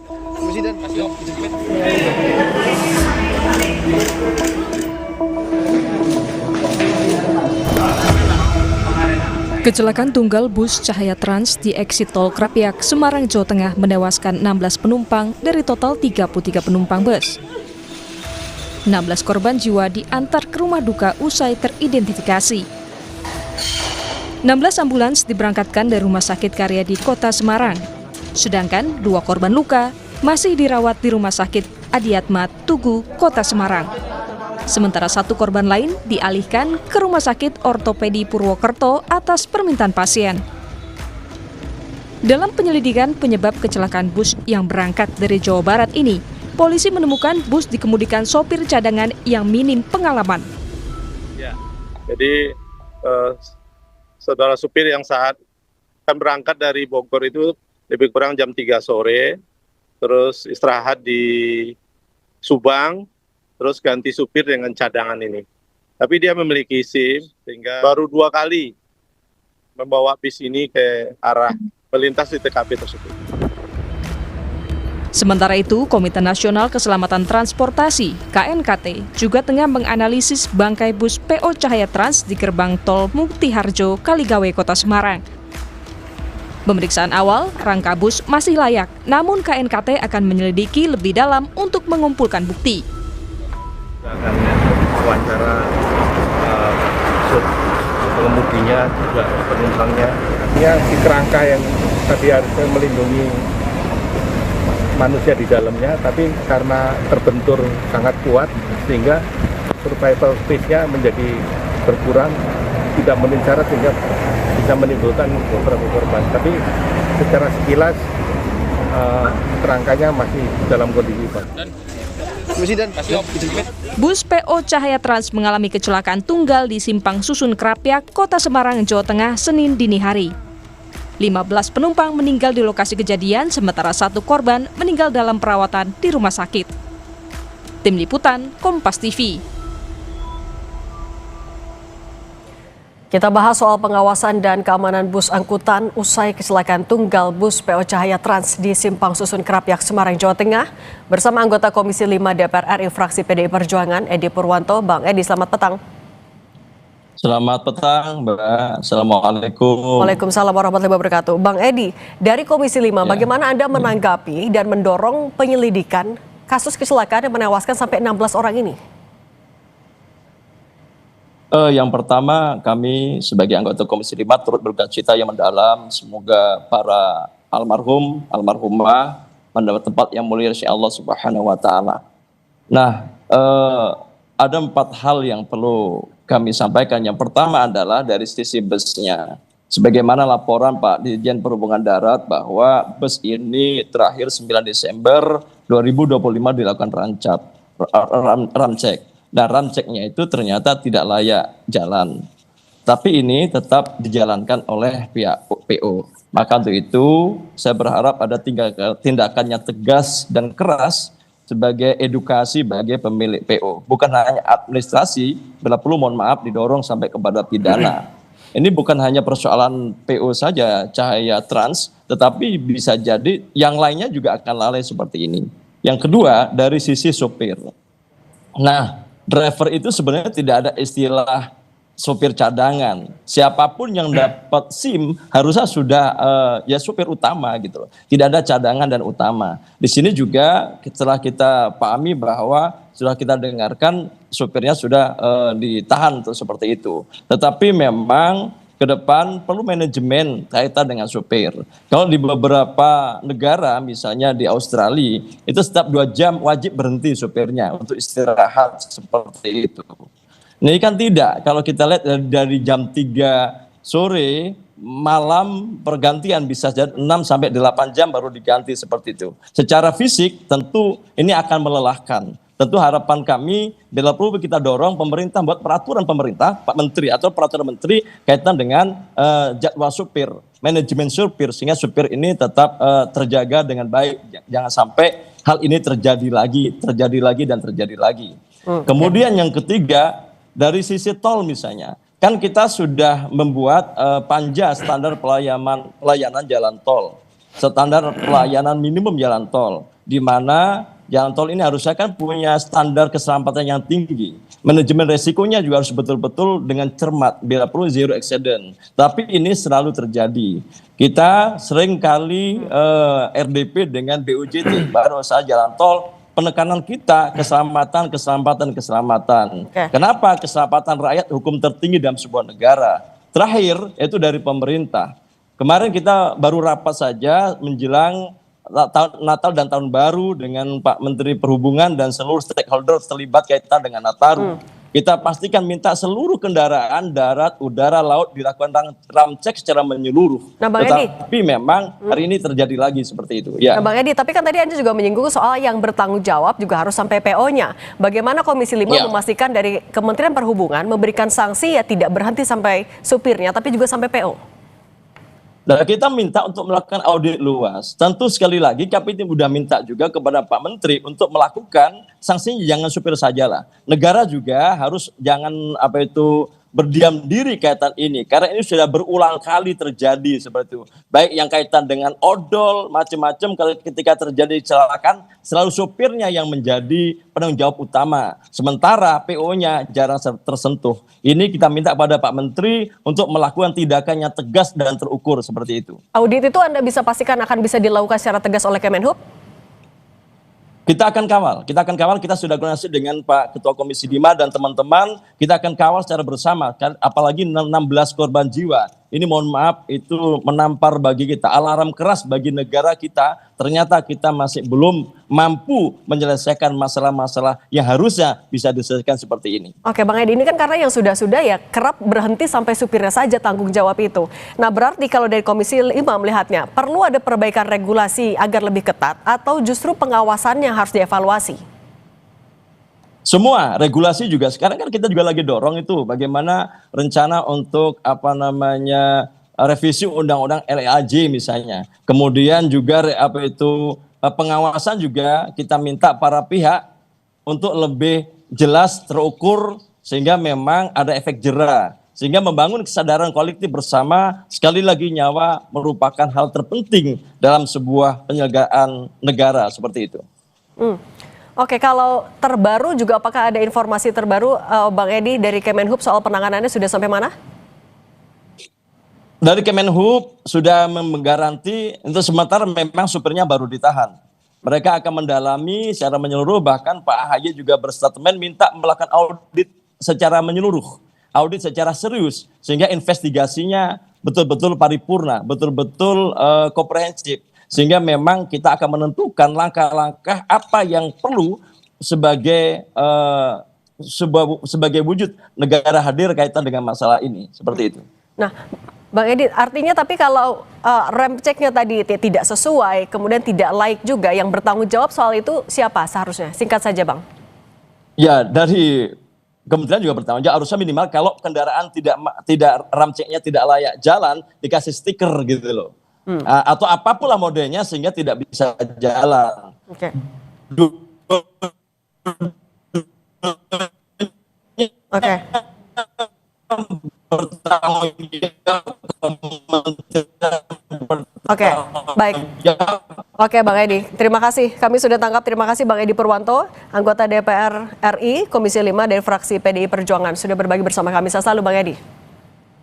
Presiden, kasih Kecelakaan tunggal bus Cahaya Trans di eksit tol Krapyak, Semarang, Jawa Tengah menewaskan 16 penumpang dari total 33 penumpang bus. 16 korban jiwa diantar ke rumah duka usai teridentifikasi. 16 ambulans diberangkatkan dari Rumah Sakit Karyadi Kota Semarang. Sedangkan 2 korban luka masih dirawat di Rumah Sakit Adiatma Tugu, Kota Semarang. Sementara 1 korban lain dialihkan ke Rumah Sakit Ortopedi Purwokerto atas permintaan pasien. Dalam penyelidikan penyebab kecelakaan bus yang berangkat dari Jawa Barat ini, polisi menemukan bus dikemudikan sopir cadangan yang minim pengalaman. Ya, jadi saudara supir yang saat kan berangkat dari Bogor itu lebih kurang jam 3 sore, terus istirahat di Subang, terus ganti supir dengan cadangan ini. Tapi dia memiliki SIM, sehingga baru 2 kali membawa bis ini ke arah melintas di TKP tersebut. Sementara itu, Komite Nasional Keselamatan Transportasi (KNKT) juga tengah menganalisis bangkai bus PO Cahaya Trans di gerbang tol Muktiharjo, Kaligawe, Kota Semarang. Pemeriksaan awal, rangka bus masih layak, namun KNKT akan menyelidiki lebih dalam untuk mengumpulkan bukti. Akan wawancara pengemudinya juga penumpangnya. Ya, si kerangka yang tadi harusnya melindungi manusia di dalamnya, tapi karena terbentur sangat kuat sehingga survival space-nya menjadi berkurang, tidak memenuhi syarat sehingga bisa menimbulkan beberapa korban. Tapi secara sekilas kerangkanya masih dalam kondisi baik. Presiden, Bus PO Cahaya Trans mengalami kecelakaan tunggal di Simpang Susun Krapyak, Kota Semarang, Jawa Tengah, Senin dini hari. 15 penumpang meninggal di lokasi kejadian, sementara 1 korban meninggal dalam perawatan di rumah sakit. Tim Liputan, Kompas TV. Kita bahas soal pengawasan dan keamanan bus angkutan usai kecelakaan tunggal bus PO Cahaya Trans di Simpang Susun Krapyak, Semarang, Jawa Tengah. Bersama anggota Komisi 5 DPR RI fraksi PDI Perjuangan, Edi Purwanto. Bang Edi, selamat petang. Selamat petang, Mbak. Assalamualaikum. Waalaikumsalam warahmatullahi wabarakatuh. Bang Edi, dari Komisi 5, bagaimana Anda menanggapi dan mendorong penyelidikan kasus kecelakaan yang menewaskan sampai 16 orang ini? Yang pertama, kami sebagai anggota Komisi 5 turut berdukacita yang mendalam. Semoga para almarhumah mendapat tempat yang mulia dari Allah Subhanahu wa Ta'ala. Nah, ada 4 hal yang perlu kami sampaikan. Yang pertama adalah dari sisi busnya. Sebagaimana laporan Pak Dirjen Perhubungan Darat bahwa bus ini terakhir 9 Desember 2025 dilakukan ramcek. Dan ramceknya itu ternyata tidak layak jalan. Tapi ini tetap dijalankan oleh pihak PO. Maka untuk itu saya berharap ada tindakan yang tegas dan keras sebagai edukasi bagi pemilik PO. Bukan hanya administrasi, bila perlu mohon maaf didorong sampai kepada pidana. Ini bukan hanya persoalan PO saja, Cahaya Trans, tetapi bisa jadi yang lainnya juga akan lalai seperti ini. Yang kedua, dari sisi sopir. Nah, driver itu sebenarnya tidak ada istilah sopir cadangan. Siapapun yang dapat SIM harusnya sudah ya sopir utama gitu loh. Tidak ada cadangan dan utama. Di sini juga setelah kita pahami bahwa sudah kita dengarkan sopirnya sudah ditahan tuh seperti itu. Tetapi memang ke depan perlu manajemen kaitan dengan sopir. Kalau di beberapa negara, misalnya di Australia, itu setiap 2 jam wajib berhenti sopirnya untuk istirahat seperti itu. Ini kan tidak, kalau kita lihat dari jam 3 sore, malam pergantian bisa jadi 6 sampai 8 jam baru diganti seperti itu. Secara fisik tentu ini akan melelahkan. Tentu harapan kami bila perlu kita dorong pemerintah buat peraturan pemerintah, Pak Menteri atau peraturan Menteri kaitan dengan jadwal supir, manajemen supir sehingga supir ini tetap terjaga dengan baik. Jangan sampai hal ini terjadi lagi dan terjadi lagi. Kemudian yang ketiga dari sisi tol misalnya, kan kita sudah membuat panja standar pelayanan jalan tol. standar pelayanan minimum jalan tol, di mana jalan tol ini harusnya kan punya standar keselamatan yang tinggi. Manajemen resikonya juga harus betul-betul dengan cermat, bila perlu zero accident. Tapi ini selalu terjadi. Kita sering kali RDP dengan BUJT, baru usaha jalan tol, penekanan kita keselamatan. Kenapa keselamatan rakyat hukum tertinggi dalam sebuah negara? Terakhir, itu dari pemerintah. Kemarin kita baru rapat saja menjelang Natal dan Tahun Baru dengan Pak Menteri Perhubungan dan seluruh stakeholder terlibat kaitan dengan Nataru. Kita pastikan minta seluruh kendaraan darat, udara, laut dilakukan ram cek secara menyeluruh. Nah, Bang Edi, tapi memang hari ini terjadi lagi seperti itu. Ya. Nah, Bang Edi, tapi kan tadi Anda juga menyinggung soal yang bertanggung jawab juga harus sampai PO-nya. Bagaimana Komisi 5 memastikan dari Kementerian Perhubungan memberikan sanksi ya tidak berhenti sampai supirnya, tapi juga sampai PO? Dan kita minta untuk melakukan audit luas. Tentu sekali lagi kami sudah minta juga kepada Pak Menteri untuk melakukan sanksinya jangan supir sajalah. Negara juga harus jangan berdiam diri kaitan ini. Karena ini sudah berulang kali terjadi seperti itu. Baik yang kaitan dengan odol, macam-macam kalau ketika terjadi kecelakaan, selalu supirnya yang menjadi penanggung jawab utama. Sementara PO-nya jarang tersentuh. Ini kita minta kepada Pak Menteri untuk melakukan tindakan yang tegas dan terukur seperti itu. Audit itu Anda bisa pastikan akan bisa dilakukan secara tegas oleh Kemenhub? Kita akan kawal, kita sudah koordinasi dengan Pak Ketua Komisi 5 dan teman-teman, kita akan kawal secara bersama, apalagi 16 korban jiwa. Ini mohon maaf, itu menampar bagi kita, alarm keras bagi negara kita, ternyata kita masih belum mampu menyelesaikan masalah-masalah yang harusnya bisa diselesaikan seperti ini. Oke Bang Edi, ini kan karena yang sudah-sudah ya kerap berhenti sampai supirnya saja tanggung jawab itu. Nah berarti kalau dari Komisi 5 melihatnya, perlu ada perbaikan regulasi agar lebih ketat atau justru pengawasan yang harus dievaluasi? Semua regulasi juga sekarang kan kita juga lagi dorong itu bagaimana rencana untuk revisi undang-undang LEAJ misalnya. Kemudian juga pengawasan juga kita minta para pihak untuk lebih jelas terukur sehingga memang ada efek jera. Sehingga membangun kesadaran kolektif bersama, sekali lagi nyawa merupakan hal terpenting dalam sebuah penyelenggaraan negara seperti itu. Oke, kalau terbaru juga apakah ada informasi terbaru Bang Edi dari Kemenhub soal penanganannya sudah sampai mana? Dari Kemenhub sudah menggaranti untuk sementara memang supirnya baru ditahan. Mereka akan mendalami secara menyeluruh, bahkan Pak AHY juga berstatement minta melakukan audit secara menyeluruh, audit secara serius, sehingga investigasinya betul-betul paripurna, betul-betul komprehensif. Sehingga memang kita akan menentukan langkah-langkah apa yang perlu sebagai wujud negara hadir kaitan dengan masalah ini, seperti itu. Nah, Bang Edi, artinya tapi kalau rem ceknya tadi tidak sesuai, kemudian tidak layak juga, yang bertanggung jawab soal itu siapa seharusnya? Singkat saja, Bang. Ya, dari Kementerian juga bertanggung jawab, harusnya minimal kalau kendaraan tidak rem ceknya tidak layak jalan, dikasih stiker gitu loh. Atau apapun lah modelnya sehingga tidak bisa jalan. Oke. Oke, baik. Oke Bang Edi, terima kasih. Kami sudah tangkap, terima kasih Bang Edi Purwanto, anggota DPR RI, Komisi 5 dari fraksi PDI Perjuangan, sudah berbagi bersama kami. Sehat selalu Bang Edi.